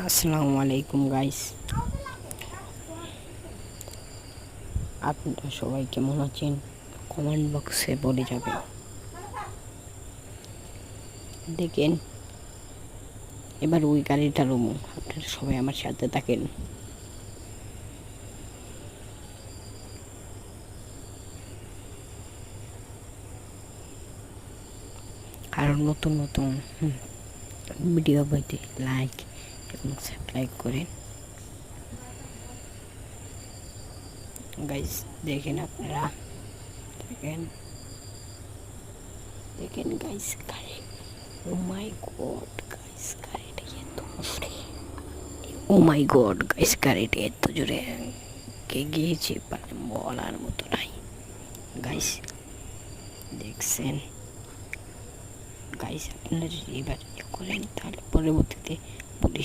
আসসালামু আলাইকুম গাইস, আপনারা সবাই কেমন আছেন? কমেন্ট বক্সে বলে যাবেন। দেখেন এবার ওই গাড়িটা রুমু, আপনারা সবাই আমার সাথে থাকেন। কারণ নতুন নতুন ভিডিও পাইতে লাইক এবং সাবস্ক্রাইব করেন গাইস। দেখেন আপনারা, দেখেন দেখেন গাইস গাড়ি। ও মাই গড গাইস, গাড়িটা এত জোরে! ও মাই গড গাইস, গাড়িটা এত জোরে কে গিয়েছে বলার মতো নাই গাইস। দেখছেন গাইস, আপনারা যদি এবার করেন তাহলে পরবর্তীতে পুলিশ